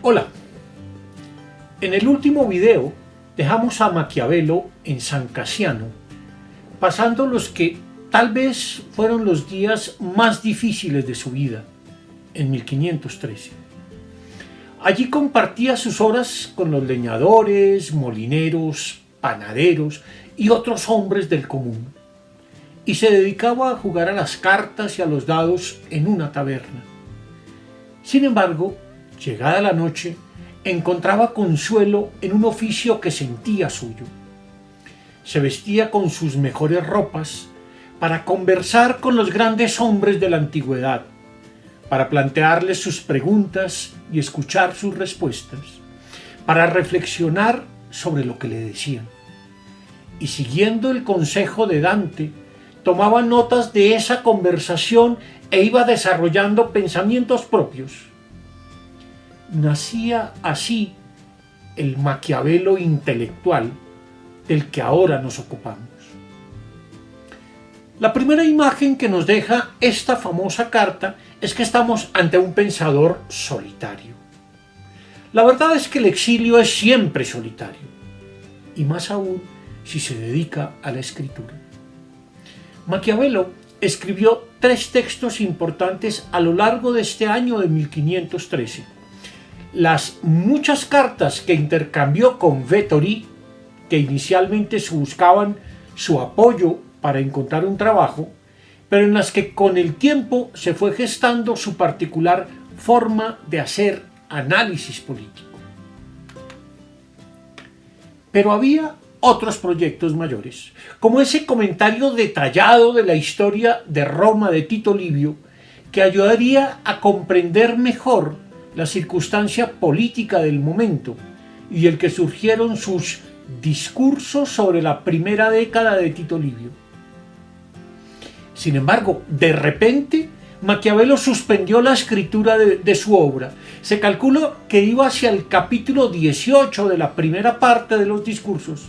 Hola, en el último video dejamos a Maquiavelo en San Casiano, pasando los que tal vez fueron los días más difíciles de su vida, en 1513. Allí compartía sus horas con los leñadores, molineros, panaderos y otros hombres del común, y se dedicaba a jugar a las cartas y a los dados en una taberna. Sin embargo, llegada la noche, encontraba consuelo en un oficio que sentía suyo. Se vestía con sus mejores ropas para conversar con los grandes hombres de la antigüedad, para plantearles sus preguntas y escuchar sus respuestas, para reflexionar sobre lo que le decían. Y siguiendo el consejo de Dante, tomaba notas de esa conversación e iba desarrollando pensamientos propios. Nacía así el Maquiavelo intelectual del que ahora nos ocupamos. La primera imagen que nos deja esta famosa carta es que estamos ante un pensador solitario. La verdad es que el exilio es siempre solitario, y más aún si se dedica a la escritura. Maquiavelo escribió 3 textos importantes a lo largo de este año de 1513. Las muchas cartas que intercambió con Vettori, que inicialmente buscaban su apoyo para encontrar un trabajo, pero en las que con el tiempo se fue gestando su particular forma de hacer análisis político. Pero había otros proyectos mayores, como ese comentario detallado de la historia de Roma de Tito Livio, que ayudaría a comprender mejor la circunstancia política del momento y del que surgieron sus discursos sobre la primera década de Tito Livio. Sin embargo, de repente, Maquiavelo suspendió la escritura de su obra. Se calculó que iba hacia el capítulo 18 de la primera parte de los discursos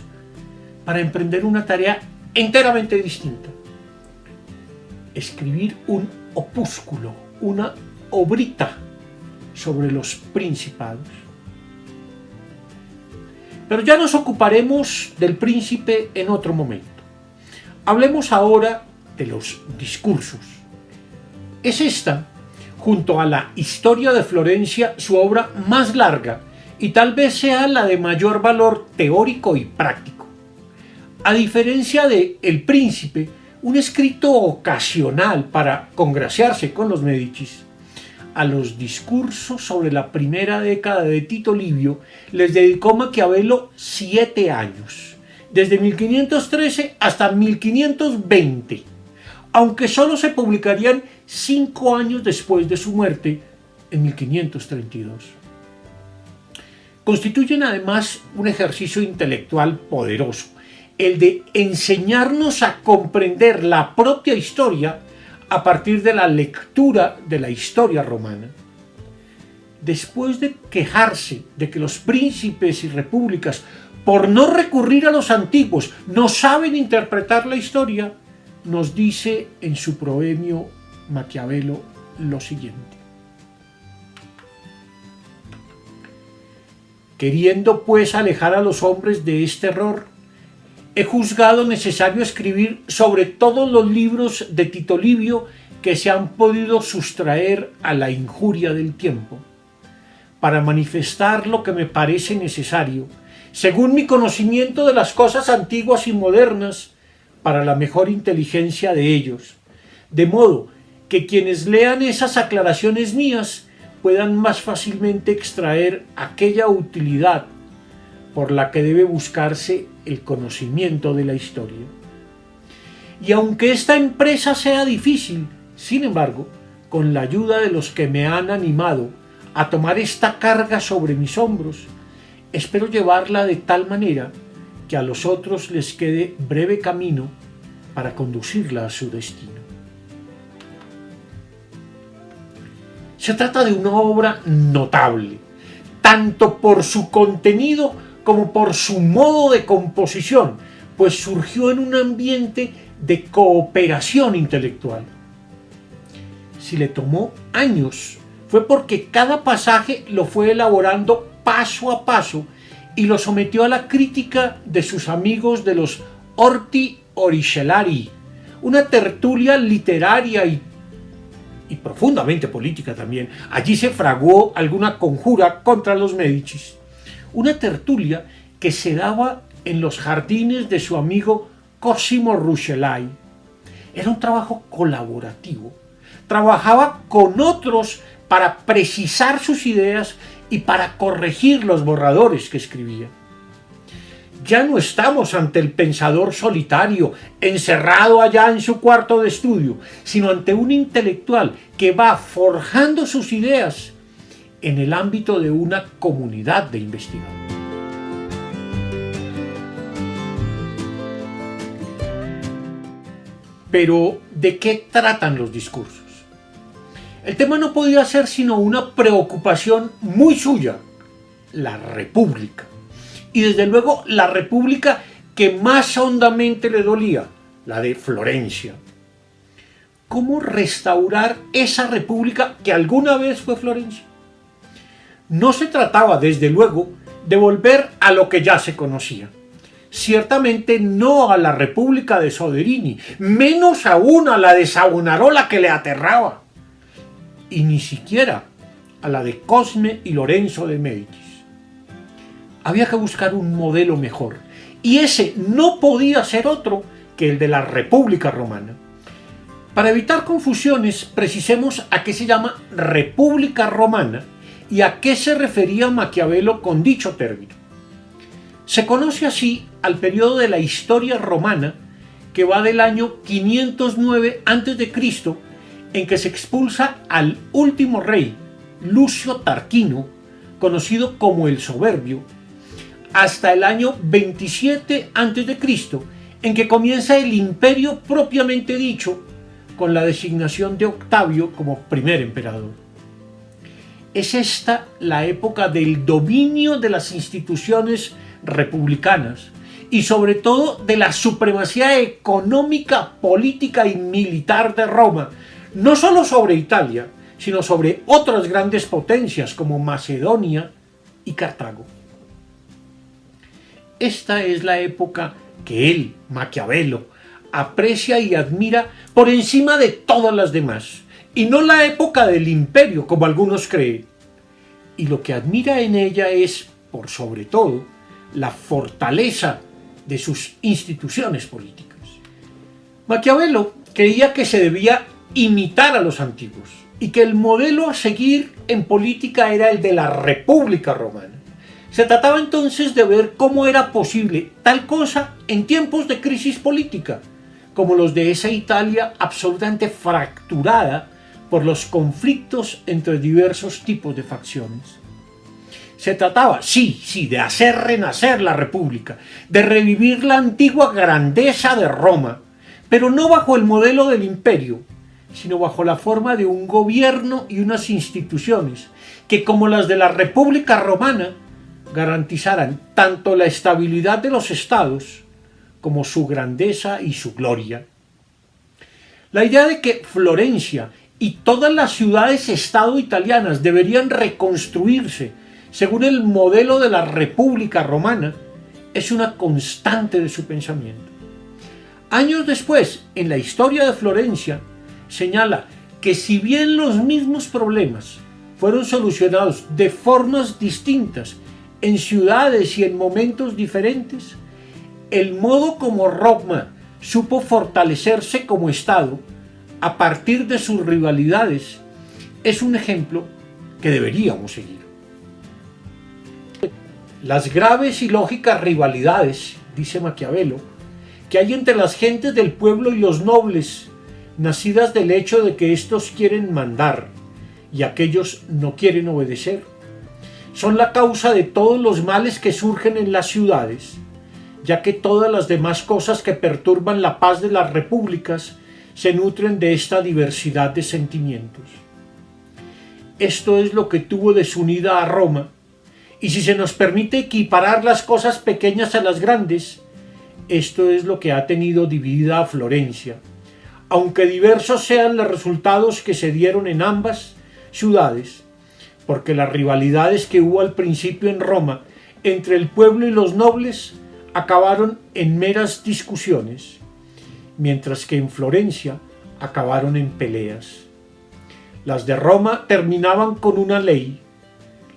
para emprender una tarea enteramente distinta: escribir un opúsculo, una obrita sobre los principados. Pero ya nos ocuparemos del príncipe en otro momento. Hablemos ahora de los discursos. Es esta, junto a la Historia de Florencia, su obra más larga y tal vez sea la de mayor valor teórico y práctico. A diferencia de El Príncipe, un escrito ocasional para congraciarse con los Médicis, a los discursos sobre la primera década de Tito Livio les dedicó Maquiavelo 7 años, desde 1513 hasta 1520, aunque solo se publicarían 5 años después de su muerte, en 1532. Constituyen además un ejercicio intelectual poderoso, el de enseñarnos a comprender la propia historia a partir de la lectura de la historia romana. Después de quejarse de que los príncipes y repúblicas, por no recurrir a los antiguos, no saben interpretar la historia, nos dice en su proemio Maquiavelo lo siguiente: queriendo pues alejar a los hombres de este error, he juzgado necesario escribir sobre todos los libros de Tito Livio que se han podido sustraer a la injuria del tiempo, para manifestar lo que me parece necesario, según mi conocimiento de las cosas antiguas y modernas, para la mejor inteligencia de ellos, de modo que quienes lean esas aclaraciones mías puedan más fácilmente extraer aquella utilidad por la que debe buscarse el conocimiento de la historia. Y aunque esta empresa sea difícil, sin embargo, con la ayuda de los que me han animado a tomar esta carga sobre mis hombros, espero llevarla de tal manera que a los otros les quede breve camino para conducirla a su destino. Se trata de una obra notable, tanto por su contenido como por su modo de composición, pues surgió en un ambiente de cooperación intelectual. Si le tomó años fue porque cada pasaje lo fue elaborando paso a paso y lo sometió a la crítica de sus amigos de los Orti Oricellari, una tertulia literaria y profundamente política también. Allí se fraguó alguna conjura contra los Médicis, una tertulia que se daba en los jardines de su amigo Cosimo Rucellai. Era un trabajo colaborativo. Trabajaba con otros para precisar sus ideas y para corregir los borradores que escribía. Ya no estamos ante el pensador solitario, encerrado allá en su cuarto de estudio, sino ante un intelectual que va forjando sus ideas en el ámbito de una comunidad de investigadores. Pero, ¿de qué tratan los discursos? El tema no podía ser sino una preocupación muy suya, la república. Y desde luego la república que más hondamente le dolía, la de Florencia. ¿Cómo restaurar esa república que alguna vez fue Florencia? No se trataba, desde luego, de volver a lo que ya se conocía. Ciertamente no a la república de Soderini, menos aún a la de Savonarola que le aterraba. Y ni siquiera a la de Cosme y Lorenzo de Médicis. Había que buscar un modelo mejor, y ese no podía ser otro que el de la República Romana. Para evitar confusiones, precisemos a qué se llama República Romana y a qué se refería Maquiavelo con dicho término. Se conoce así al periodo de la historia romana que va del año 509 a.C., en que se expulsa al último rey, Lucio Tarquino, conocido como el Soberbio, hasta el año 27 a.C., en que comienza el imperio propiamente dicho, con la designación de Octavio como primer emperador. Es esta la época del dominio de las instituciones republicanas y sobre todo de la supremacía económica, política y militar de Roma, no solo sobre Italia, sino sobre otras grandes potencias como Macedonia y Cartago. Esta es la época que él, Maquiavelo, aprecia y admira por encima de todas las demás, y no la época del imperio, como algunos creen. Y lo que admira en ella es, por sobre todo, la fortaleza de sus instituciones políticas. Maquiavelo creía que se debía imitar a los antiguos, y que el modelo a seguir en política era el de la República Romana. Se trataba entonces de ver cómo era posible tal cosa en tiempos de crisis política, como los de esa Italia absolutamente fracturada por los conflictos entre diversos tipos de facciones. Se trataba, sí, de hacer renacer la República, de revivir la antigua grandeza de Roma, pero no bajo el modelo del imperio, sino bajo la forma de un gobierno y unas instituciones que, como las de la República Romana, garantizaran tanto la estabilidad de los estados como su grandeza y su gloria. La idea de que Florencia y todas las ciudades-estado italianas deberían reconstruirse según el modelo de la República Romana es una constante de su pensamiento. Años después, en la historia de Florencia, señala que si bien los mismos problemas fueron solucionados de formas distintas en ciudades y en momentos diferentes, el modo como Roma supo fortalecerse como Estado a partir de sus rivalidades es un ejemplo que deberíamos seguir. Las graves y lógicas rivalidades, dice Maquiavelo, que hay entre las gentes del pueblo y los nobles, nacidas del hecho de que éstos quieren mandar y aquellos no quieren obedecer, son la causa de todos los males que surgen en las ciudades, ya que todas las demás cosas que perturban la paz de las repúblicas se nutren de esta diversidad de sentimientos. Esto es lo que tuvo desunida a Roma, y si se nos permite equiparar las cosas pequeñas a las grandes, esto es lo que ha tenido dividida a Florencia, aunque diversos sean los resultados que se dieron en ambas ciudades, porque las rivalidades que hubo al principio en Roma entre el pueblo y los nobles acabaron en meras discusiones, mientras que en Florencia acabaron en peleas. Las de Roma terminaban con una ley,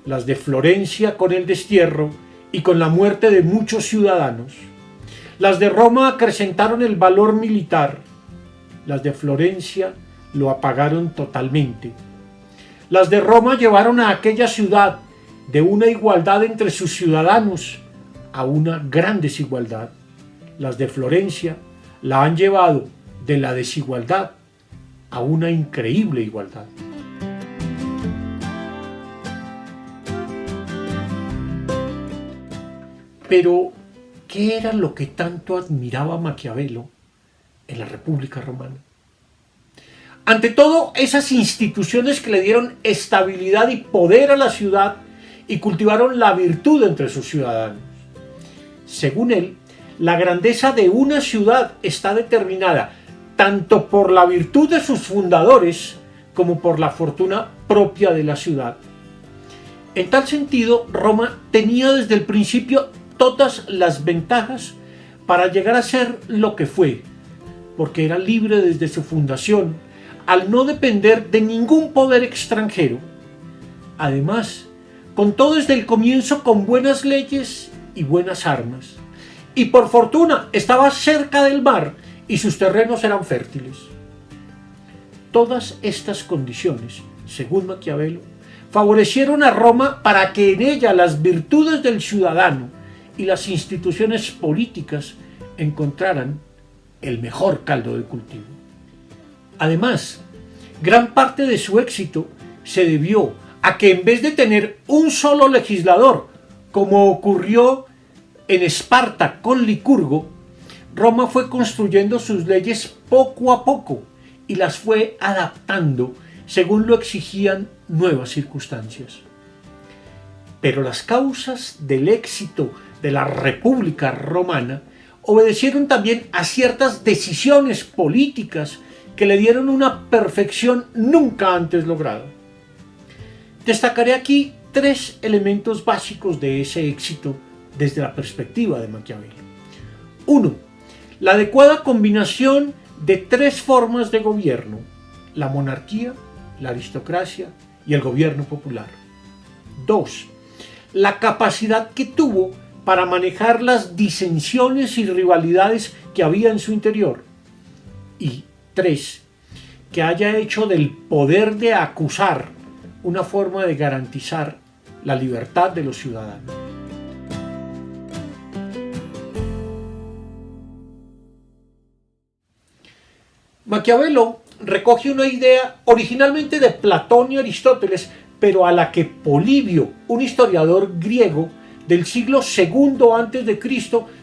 las de Florencia con el destierro y con la muerte de muchos ciudadanos. Las de Roma acrecentaron el valor militar, las de Florencia lo apagaron totalmente. Las de Roma llevaron a aquella ciudad de una igualdad entre sus ciudadanos a una gran desigualdad. Las de Florencia la han llevado de la desigualdad a una increíble igualdad. Pero, ¿qué era lo que tanto admiraba Maquiavelo en la República Romana? Ante todo, esas instituciones que le dieron estabilidad y poder a la ciudad y cultivaron la virtud entre sus ciudadanos. Según él, la grandeza de una ciudad está determinada tanto por la virtud de sus fundadores como por la fortuna propia de la ciudad. En tal sentido, Roma tenía desde el principio todas las ventajas para llegar a ser lo que fue, porque era libre desde su fundación, al no depender de ningún poder extranjero. Además, contó desde el comienzo con buenas leyes y buenas armas, y por fortuna estaba cerca del mar y sus terrenos eran fértiles. Todas estas condiciones, según Maquiavelo, favorecieron a Roma para que en ella las virtudes del ciudadano y las instituciones políticas encontraran el mejor caldo de cultivo. Además, gran parte de su éxito se debió a que en vez de tener un solo legislador, como ocurrió en Esparta con Licurgo, Roma fue construyendo sus leyes poco a poco y las fue adaptando según lo exigían nuevas circunstancias. Pero las causas del éxito de la República Romana obedecieron también a ciertas decisiones políticas que le dieron una perfección nunca antes lograda. Destacaré aquí 3 elementos básicos de ese éxito desde la perspectiva de Maquiavelo. 1. La adecuada combinación de 3 formas de gobierno: la monarquía, la aristocracia y el gobierno popular. 2. La capacidad que tuvo para manejar las disensiones y rivalidades que había en su interior. Y 3. Que haya hecho del poder de acusar una forma de garantizar la libertad de los ciudadanos. Maquiavelo recoge una idea originalmente de Platón y Aristóteles, pero a la que Polibio, un historiador griego del siglo II a.C.,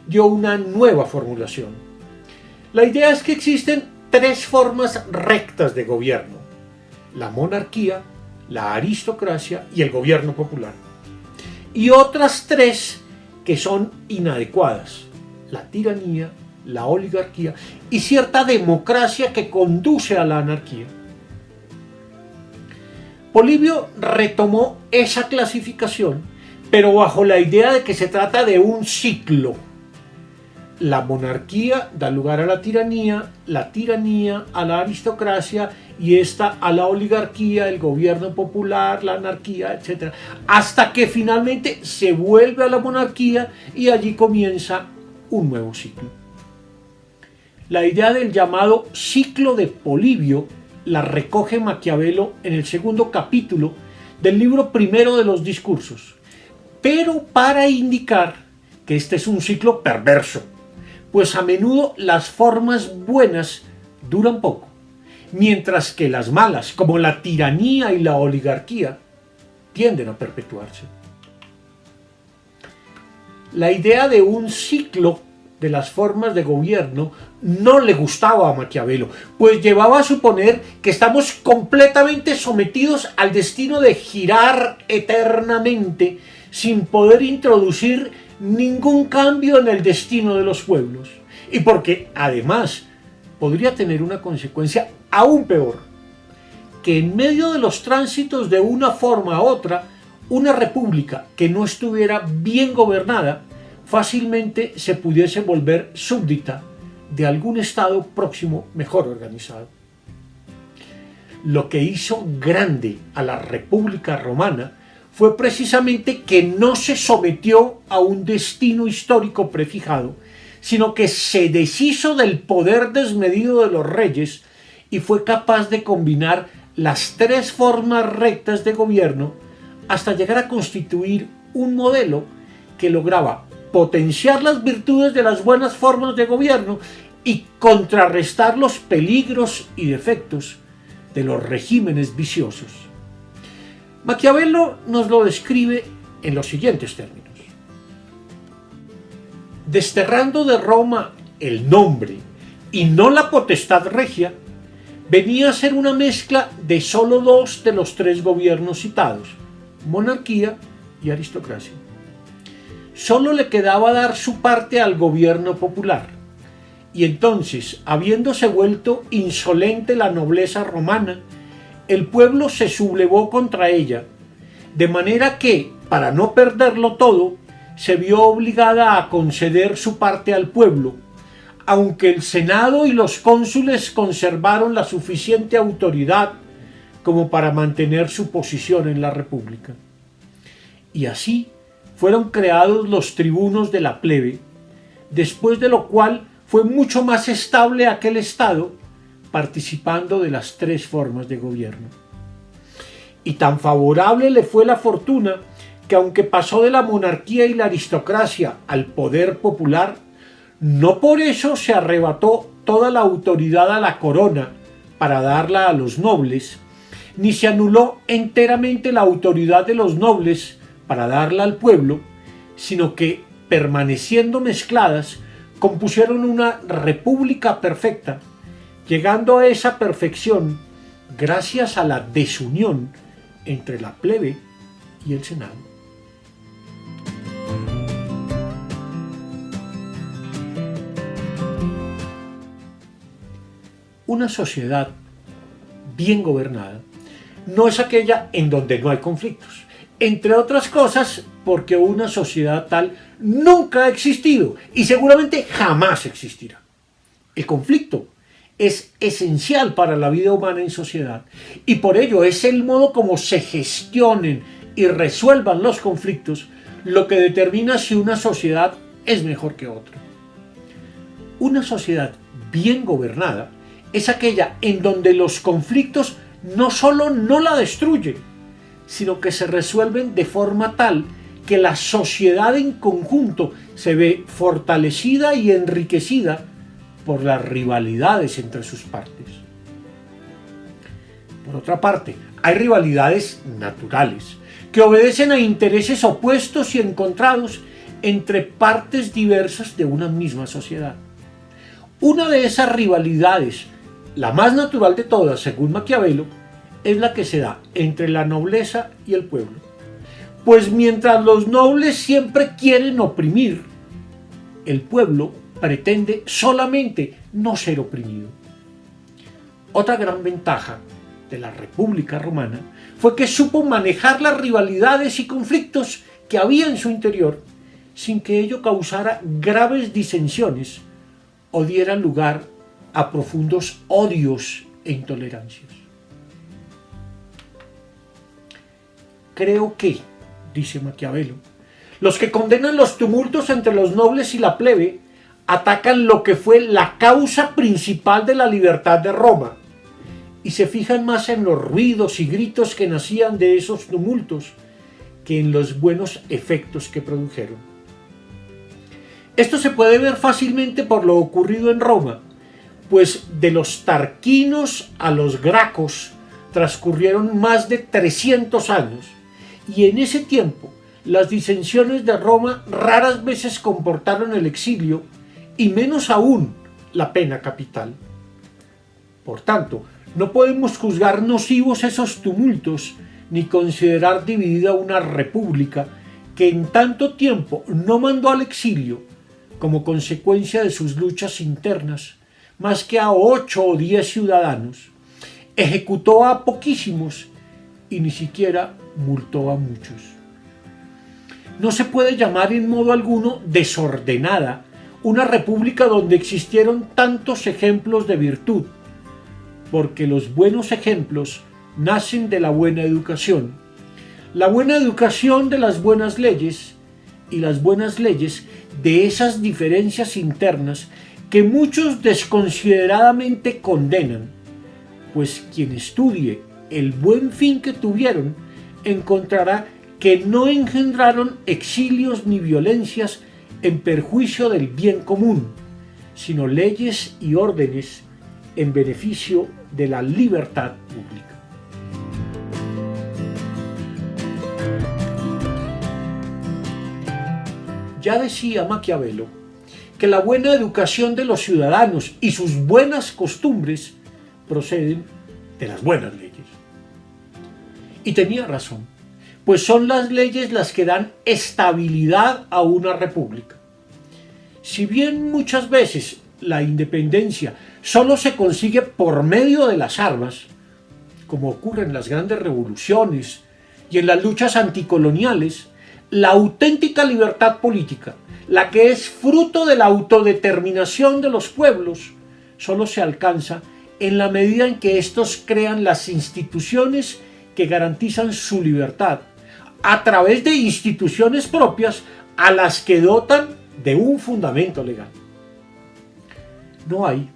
dio una nueva formulación. La idea es que existen 3 formas rectas de gobierno: la monarquía, la aristocracia y el gobierno popular. Y otras 3 que son inadecuadas: la tiranía, la oligarquía y cierta democracia que conduce a la anarquía. Polibio retomó esa clasificación, pero bajo la idea de que se trata de un ciclo. La monarquía da lugar a la tiranía a la aristocracia y esta a la oligarquía, el gobierno popular, la anarquía, etc. Hasta que finalmente se vuelve a la monarquía y allí comienza un nuevo ciclo. La idea del llamado ciclo de Polibio la recoge Maquiavelo en el 2º capítulo del libro primero de los Discursos, pero para indicar que este es un ciclo perverso, pues a menudo las formas buenas duran poco, mientras que las malas, como la tiranía y la oligarquía, tienden a perpetuarse. La idea de un ciclo de las formas de gobierno no le gustaba a Maquiavelo, pues llevaba a suponer que estamos completamente sometidos al destino de girar eternamente sin poder introducir ningún cambio en el destino de los pueblos, y porque además podría tener una consecuencia aún peor: que en medio de los tránsitos de una forma a otra, una república que no estuviera bien gobernada fácilmente se pudiese volver súbdita de algún estado próximo mejor organizado. Lo que hizo grande a la República Romana fue precisamente que no se sometió a un destino histórico prefijado, sino que se deshizo del poder desmedido de los reyes y fue capaz de combinar las tres formas rectas de gobierno hasta llegar a constituir un modelo que lograba potenciar las virtudes de las buenas formas de gobierno y contrarrestar los peligros y defectos de los regímenes viciosos. Maquiavelo nos lo describe en los siguientes términos. Desterrando de Roma el nombre y no la potestad regia, venía a ser una mezcla de solo dos de los tres gobiernos citados, monarquía y aristocracia. Solo le quedaba dar su parte al gobierno popular, y entonces, habiéndose vuelto insolente la nobleza romana, el pueblo se sublevó contra ella, de manera que, para no perderlo todo, se vio obligada a conceder su parte al pueblo, aunque el Senado y los cónsules conservaron la suficiente autoridad como para mantener su posición en la República. Y así fueron creados los tribunos de la plebe, después de lo cual fue mucho más estable aquel estado, participando de las tres formas de gobierno. Y tan favorable le fue la fortuna que, aunque pasó de la monarquía y la aristocracia al poder popular, no por eso se arrebató toda la autoridad a la corona para darla a los nobles, ni se anuló enteramente la autoridad de los nobles para darla al pueblo, sino que, permaneciendo mezcladas, compusieron una república perfecta, llegando a esa perfección gracias a la desunión entre la plebe y el Senado. Una sociedad bien gobernada no es aquella en donde no hay conflictos, entre otras cosas porque una sociedad tal nunca ha existido y seguramente jamás existirá. El conflicto es esencial para la vida humana en sociedad y por ello es el modo como se gestionen y resuelvan los conflictos lo que determina si una sociedad es mejor que otra. Una sociedad bien gobernada es aquella en donde los conflictos no solo no la destruyen, sino que se resuelven de forma tal que la sociedad en conjunto se ve fortalecida y enriquecida por las rivalidades entre sus partes. Por otra parte, hay rivalidades naturales que obedecen a intereses opuestos y encontrados entre partes diversas de una misma sociedad. Una de esas rivalidades, la más natural de todas, según Maquiavelo, es la que se da entre la nobleza y el pueblo. Pues mientras los nobles siempre quieren oprimir, el pueblo pretende solamente no ser oprimido. Otra gran ventaja de la República Romana fue que supo manejar las rivalidades y conflictos que había en su interior sin que ello causara graves disensiones o diera lugar a profundos odios e intolerancias. Creo que, dice Maquiavelo, los que condenan los tumultos entre los nobles y la plebe atacan lo que fue la causa principal de la libertad de Roma y se fijan más en los ruidos y gritos que nacían de esos tumultos que en los buenos efectos que produjeron. Esto se puede ver fácilmente por lo ocurrido en Roma, pues de los tarquinos a los gracos transcurrieron más de 300 años, y en ese tiempo las disensiones de Roma raras veces comportaron el exilio y menos aún la pena capital. Por tanto, no podemos juzgar nocivos esos tumultos ni considerar dividida una república que en tanto tiempo no mandó al exilio como consecuencia de sus luchas internas más que a 8 o 10 ciudadanos ejecutó a poquísimos y ni siquiera multó a muchos. No se puede llamar en modo alguno desordenada una república donde existieron tantos ejemplos de virtud, porque los buenos ejemplos nacen de la buena educación, la buena educación de las buenas leyes y las buenas leyes de esas diferencias internas que muchos desconsideradamente condenan, pues quien estudie el buen fin que tuvieron encontrará que no engendraron exilios ni violencias en perjuicio del bien común, sino leyes y órdenes en beneficio de la libertad pública. Ya decía Maquiavelo que la buena educación de los ciudadanos y sus buenas costumbres proceden de las buenas leyes. Y tenía razón, pues son las leyes las que dan estabilidad a una república. Si bien muchas veces la independencia solo se consigue por medio de las armas, como ocurre en las grandes revoluciones y en las luchas anticoloniales, la auténtica libertad política, la que es fruto de la autodeterminación de los pueblos, solo se alcanza en la medida en que estos crean las instituciones que garantizan su libertad, a través de instituciones propias a las que dotan de un fundamento legal. No hay,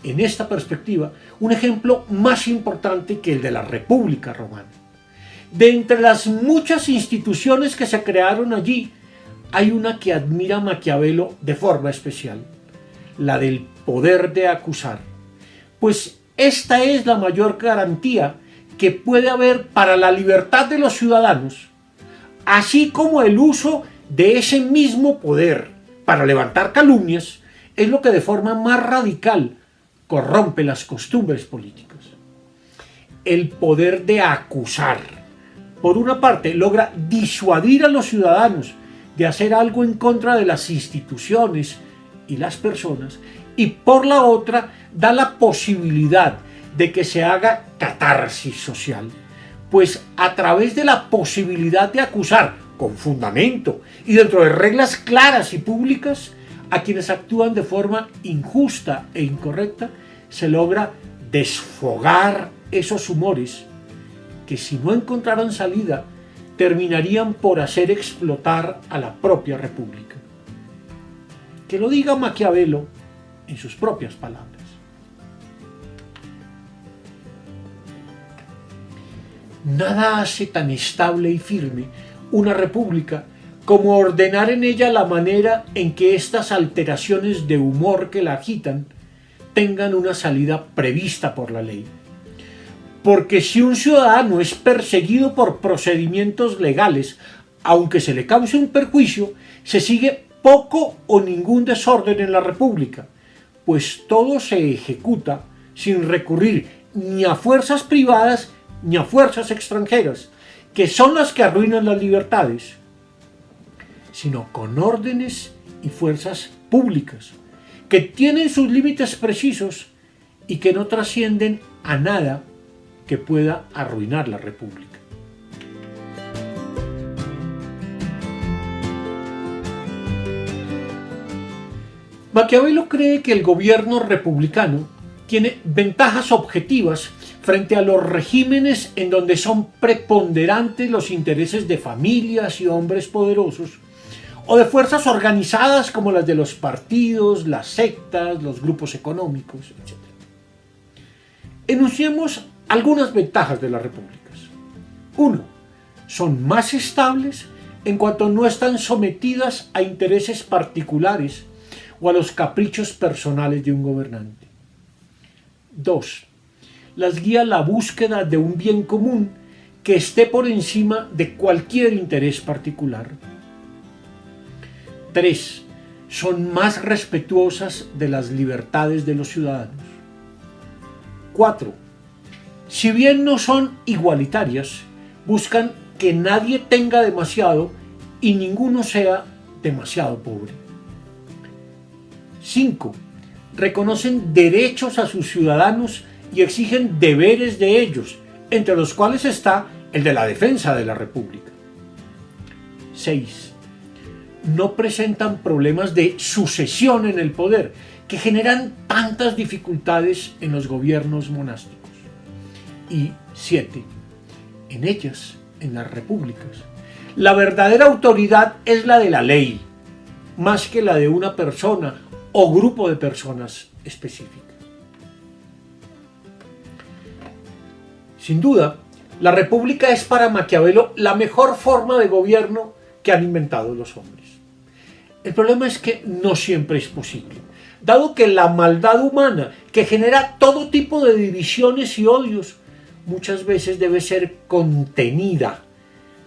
en esta perspectiva, un ejemplo más importante que el de la República Romana. De entre las muchas instituciones que se crearon allí, hay una que admira Maquiavelo de forma especial, la del poder de acusar, pues esta es la mayor garantía que puede haber para la libertad de los ciudadanos, así como el uso de ese mismo poder para levantar calumnias es lo que de forma más radical corrompe las costumbres políticas. El poder de acusar, por una parte, logra disuadir a los ciudadanos de hacer algo en contra de las instituciones y las personas, y por la otra, da la posibilidad de que se haga catarsis social, pues a través de la posibilidad de acusar con fundamento y dentro de reglas claras y públicas a quienes actúan de forma injusta e incorrecta, se logra desfogar esos humores que, si no encontraran salida, terminarían por hacer explotar a la propia república. Que lo diga Maquiavelo en sus propias palabras. Nada hace tan estable y firme una república como ordenar en ella la manera en que estas alteraciones de humor que la agitan tengan una salida prevista por la ley. Porque si un ciudadano es perseguido por procedimientos legales, aunque se le cause un perjuicio, se sigue poco o ningún desorden en la república, pues todo se ejecuta sin recurrir ni a fuerzas privadas ni a fuerzas extranjeras, que son las que arruinan las libertades, sino con órdenes y fuerzas públicas, que tienen sus límites precisos y que no trascienden a nada que pueda arruinar la república. Maquiavelo cree que el gobierno republicano tiene ventajas objetivas frente a los regímenes en donde son preponderantes los intereses de familias y hombres poderosos, o de fuerzas organizadas como las de los partidos, las sectas, los grupos económicos, etc. Enunciemos algunas ventajas de las repúblicas. 1. Son más estables en cuanto no están sometidas a intereses particulares o a los caprichos personales de un gobernante. 2. Las guía la búsqueda de un bien común que esté por encima de cualquier interés particular. 3. Son más respetuosas de las libertades de los ciudadanos. 4. Si bien no son igualitarias, buscan que nadie tenga demasiado y ninguno sea demasiado pobre. 5. Reconocen derechos a sus ciudadanos y exigen deberes de ellos, entre los cuales está el de la defensa de la República. 6. No presentan problemas de sucesión en el poder, que generan tantas dificultades en los gobiernos monásticos. Y 7. En ellas, en las repúblicas, la verdadera autoridad es la de la ley, más que la de una persona o grupo de personas específicas. Sin duda, la república es para Maquiavelo la mejor forma de gobierno que han inventado los hombres. El problema es que no siempre es posible, dado que la maldad humana, que genera todo tipo de divisiones y odios, muchas veces debe ser contenida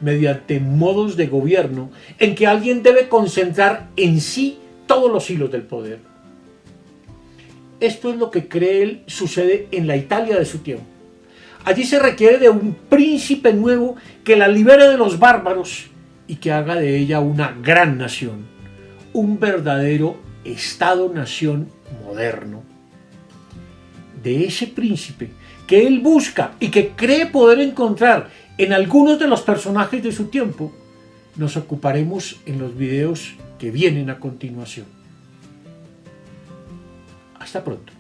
mediante modos de gobierno en que alguien debe concentrar en sí todos los hilos del poder. Esto es lo que cree él sucede en la Italia de su tiempo. Allí se requiere de un príncipe nuevo que la libere de los bárbaros y que haga de ella una gran nación, un verdadero Estado-nación moderno. De ese príncipe que él busca y que cree poder encontrar en algunos de los personajes de su tiempo, nos ocuparemos en los videos que vienen a continuación. Hasta pronto.